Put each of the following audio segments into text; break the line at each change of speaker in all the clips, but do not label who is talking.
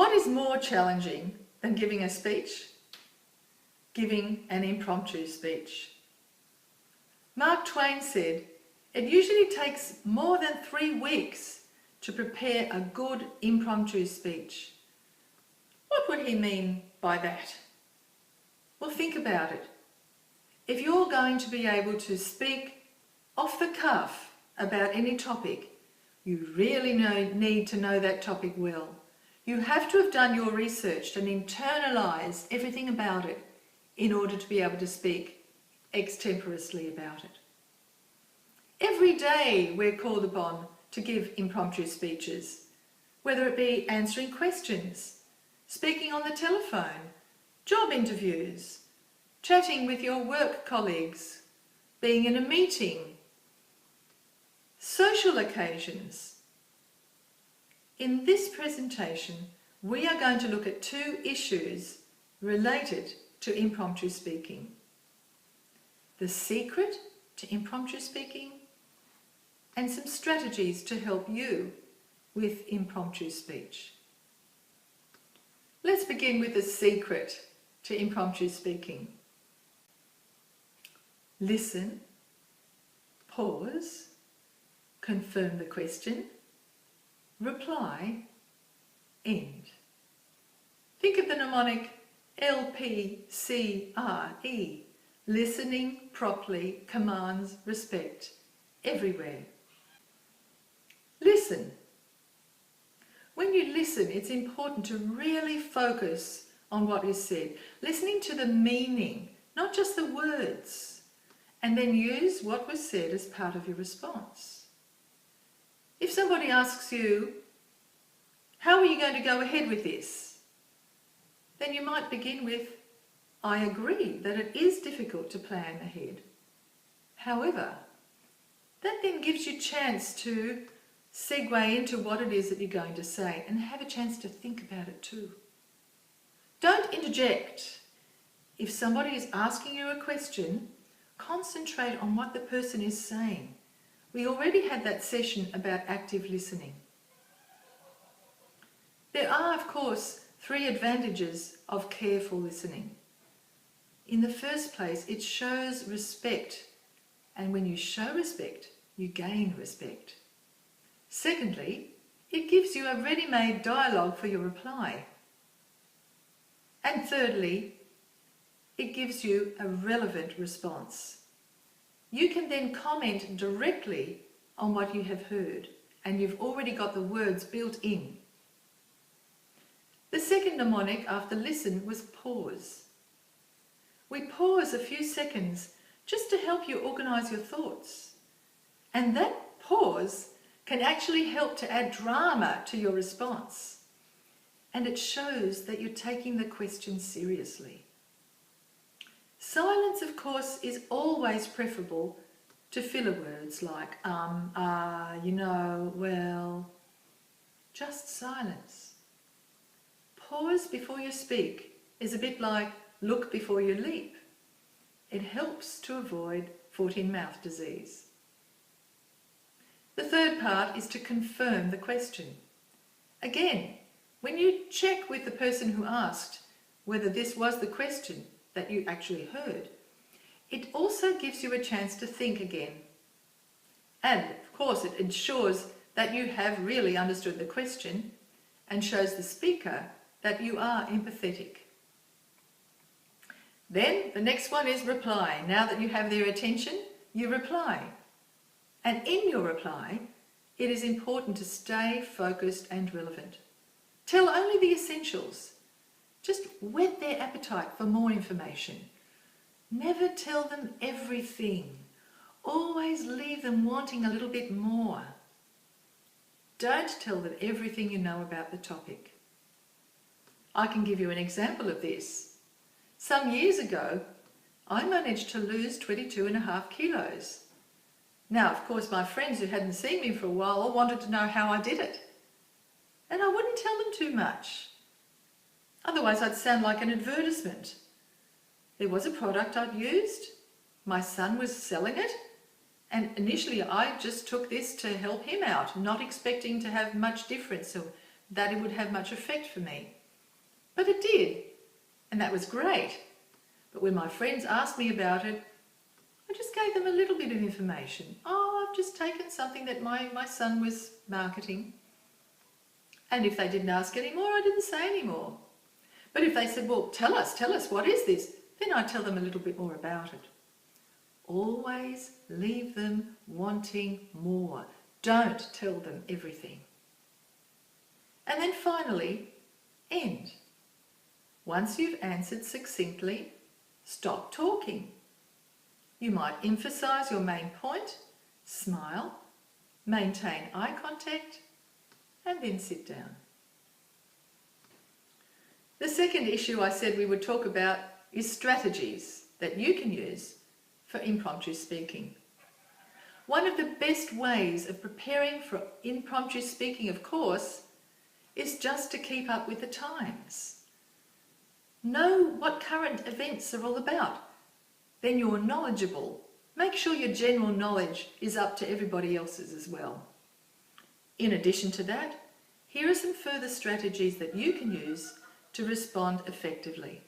What is more challenging than giving a speech? Giving an impromptu speech. Mark Twain said, "It usually takes more than 3 weeks to prepare a good impromptu speech." What would he mean by that? Well, think about it. If you're going to be able to speak off the cuff about any topic, you really need to know that topic well. You have to have done your research and internalised everything about it in order to be able to speak extemporaneously about it. Every day we're called upon to give impromptu speeches, whether it be answering questions, speaking on the telephone, job interviews, chatting with your work colleagues, being in a meeting, social occasions. In this presentation, we are going to look at 2 issues related to impromptu speaking. The secret to impromptu speaking and some strategies to help you with impromptu speech. Let's begin with the secret to impromptu speaking. Listen, pause, confirm the question, reply, end. Think of the mnemonic LPCRE. Listening properly commands respect everywhere. Listen. When you listen, it's important to really focus on what is said, listening to the meaning, not just the words, and then use what was said as part of your response. If somebody asks you, "How are you going to go ahead with this?" then you might begin with, "I agree that it is difficult to plan ahead. However," that then gives you a chance to segue into what it is that you're going to say and have a chance to think about it too. Don't interject. If somebody is asking you a question, concentrate on what the person is saying. We already had that session about active listening. There are, of course, 3 advantages of careful listening. In the first place, it shows respect, and when you show respect, you gain respect. Secondly, it gives you a ready-made dialogue for your reply. And thirdly, it gives you a relevant response. You can then comment directly on what you have heard, and you've already got the words built in. The second mnemonic after listen was pause. We pause a few seconds just to help you organise your thoughts. And that pause can actually help to add drama to your response. And it shows that you're taking the question seriously. Silence, of course, is always preferable to filler words like you know, well. Just silence. Pause before you speak is a bit like look before you leap. It helps to avoid foot-in-mouth disease. The third part is to confirm the question. Again, when you check with the person who asked whether this was the question that you actually heard, it also gives you a chance to think again. And of course, it ensures that you have really understood the question and shows the speaker that you are empathetic. Then the next one is reply. Now that you have their attention, you reply. And in your reply, it is important to stay focused and relevant. Tell only the essentials. Just whet their appetite for more information. Never tell them everything. Always leave them wanting a little bit more. Don't tell them everything you know about the topic. I can give you an example of this. Some years ago, I managed to lose 22.5 kilos. Now, of course, my friends who hadn't seen me for a while all wanted to know how I did it. And I wouldn't tell them too much. Otherwise, I'd sound like an advertisement. There was a product I'd used. My son was selling it. And initially, I just took this to help him out, not expecting to have much difference or that it would have much effect for me. But it did, and that was great. But when my friends asked me about it, I just gave them a little bit of information. Oh, I've just taken something that my son was marketing. And if they didn't ask any more, I didn't say any more. But if they said, well, tell us, what is this? Then I'd tell them a little bit more about it. Always leave them wanting more. Don't tell them everything. And then finally, end. Once you've answered succinctly, stop talking. You might emphasize your main point, smile, maintain eye contact, and then sit down. The second issue I said we would talk about is strategies that you can use for impromptu speaking. One of the best ways of preparing for impromptu speaking, of course, is just to keep up with the times. Know what current events are all about. Then you're knowledgeable. Make sure your general knowledge is up to everybody else's as well. In addition to that, here are some further strategies that you can use to respond effectively.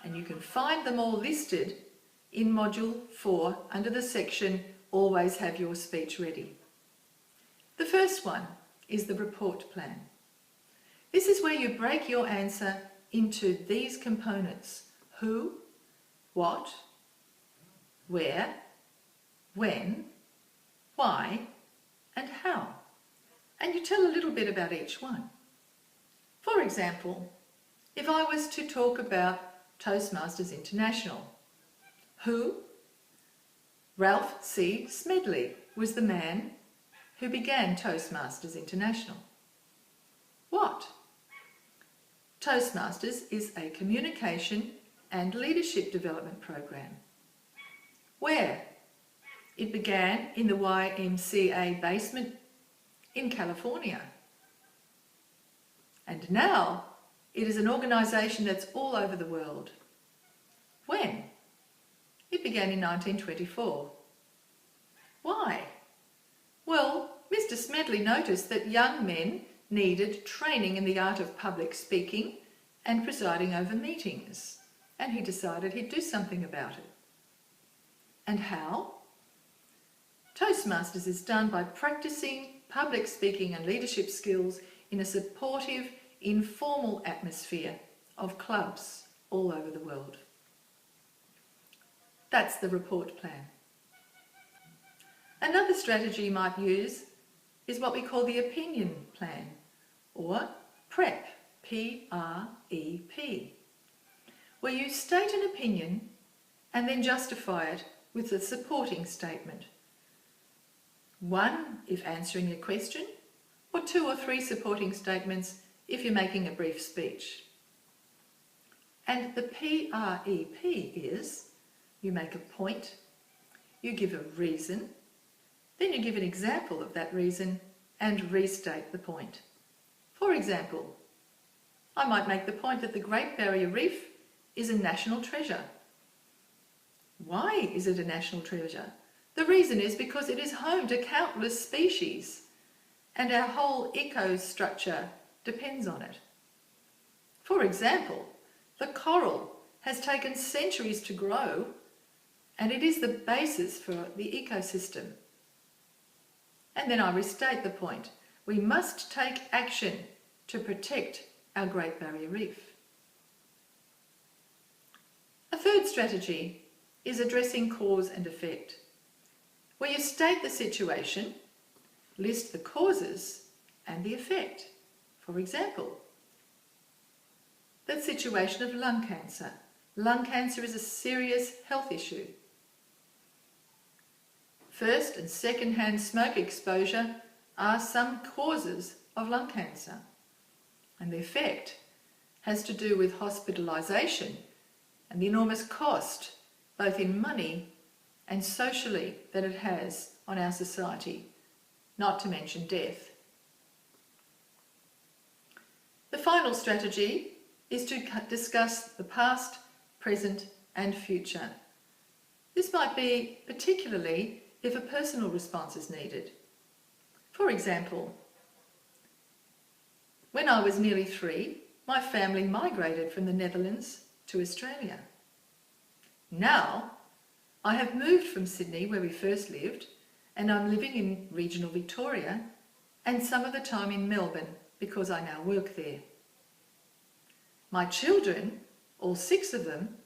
And you can find them all listed in Module 4 under the section Always Have Your Speech Ready. The first one is the report plan. This is where you break your answer into these components: who, what, where, when, why, and how. And you tell a little bit about each one. For example, if I was to talk about Toastmasters International, who? Ralph C. Smedley was the man who began Toastmasters International. What? Toastmasters is a communication and leadership development program. Where? It began in the YMCA basement in California. And now it is an organisation that's all over the world. When? It began in 1924. Why? Well, Mr. Smedley noticed that young men needed training in the art of public speaking and presiding over meetings, and he decided he'd do something about it. And how? Toastmasters is done by practicing public speaking and leadership skills in a supportive, informal atmosphere of clubs all over the world. That's the report plan. Another strategy you might use is what we call the opinion plan, or PREP, P-R-E-P, where you state an opinion and then justify it with a supporting statement. One if answering a question, or 2 or 3 supporting statements if you're making a brief speech. And the PREP is, you make a point, you give a reason, then you give an example of that reason and restate the point. For example, I might make the point that the Great Barrier Reef is a national treasure. Why is it a national treasure? The reason is because it is home to countless species and our whole ecostructure depends on it. For example, the coral has taken centuries to grow and it is the basis for the ecosystem. And then I restate the point. We must take action to protect our Great Barrier Reef. A third strategy is addressing cause and effect, where you state the situation, list the causes and the effect. For example, the situation of lung cancer. Lung cancer is a serious health issue. First and second-hand smoke exposure are some causes of lung cancer, and the effect has to do with hospitalisation and the enormous cost, both in money and socially, that it has on our society, not to mention death. The final strategy is to discuss the past, present and future. This might be particularly if a personal response is needed. For example, when I was nearly 3, my family migrated from the Netherlands to Australia. Now, I have moved from Sydney, where we first lived, and I'm living in regional Victoria and some of the time in Melbourne because I now work there. My children, all 6 of them,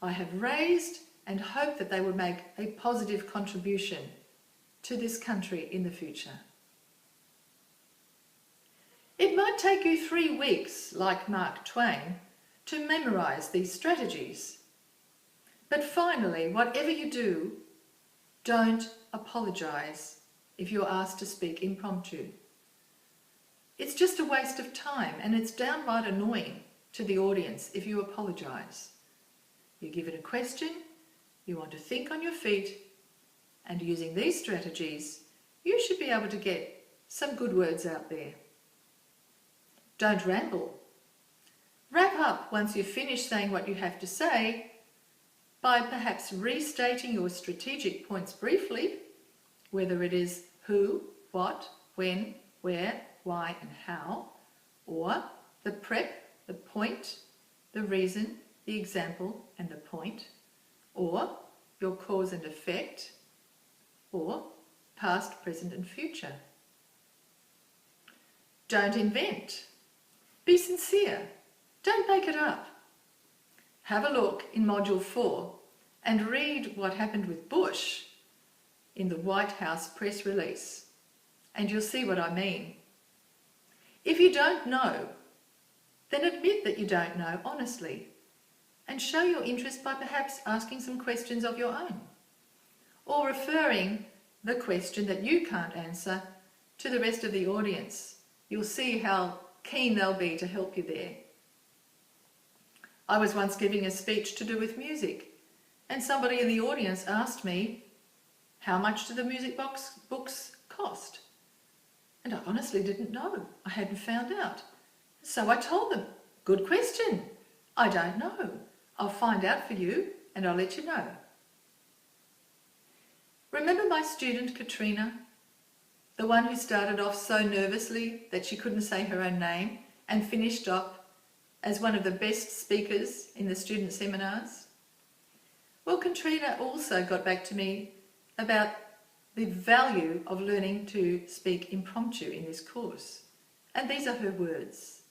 I have raised and hope that they will make a positive contribution to this country in the future. It might take you 3 weeks, like Mark Twain, to memorise these strategies. But finally, whatever you do, don't apologise if you're asked to speak impromptu. It's just a waste of time, and it's downright annoying to the audience if you apologise. You're given a question, you want to think on your feet, and using these strategies, you should be able to get some good words out there. Don't ramble. Wrap up once you've finished saying what you have to say by perhaps restating your strategic points briefly, whether it is who, what, when, where, why and how, or the prep, the point, the reason, the example and the point, or your cause and effect, or past, present and future. Don't invent. Be sincere. Don't make it up. Have a look in Module 4 and read what happened with Bush in the White House press release, and you'll see what I mean. If you don't know, then admit that you don't know honestly, and show your interest by perhaps asking some questions of your own, or referring the question that you can't answer to the rest of the audience. You'll see how keen they'll be to help you there. I was once giving a speech to do with music, and somebody in the audience asked me, how much do the music books cost? And I honestly didn't know. I hadn't found out. So I told them, good question. I don't know. I'll find out for you and I'll let you know. Remember my student Katrina? The one who started off so nervously that she couldn't say her own name and finished off as one of the best speakers in the student seminars? Well, Katrina also got back to me about the value of learning to speak impromptu in this course. And these are her words.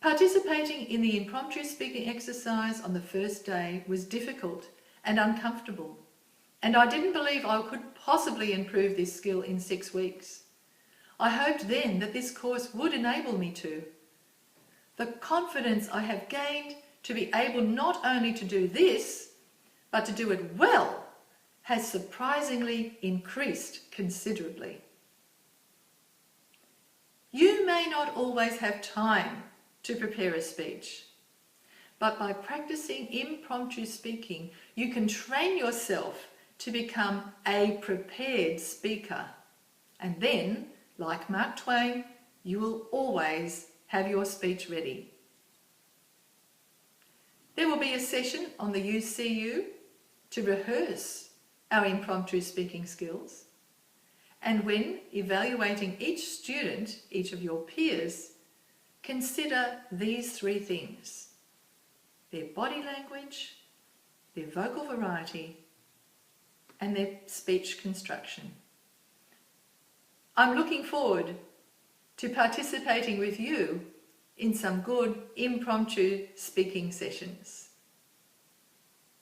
Participating in the impromptu speaking exercise on the first day was difficult and uncomfortable, and I didn't believe I could possibly improve this skill in 6 weeks. I hoped then that this course would enable me to. The confidence I have gained to be able not only to do this, but to do it well, has surprisingly increased considerably. You may not always have time to prepare a speech, but by practicing impromptu speaking, you can train yourself to become a prepared speaker. And then, like Mark Twain, you will always have your speech ready. There will be a session on the UCU to rehearse our impromptu speaking skills. And when evaluating each student, each of your peers, consider these 3 things: their body language, their vocal variety, and their speech construction. I'm looking forward to participating with you in some good impromptu speaking sessions.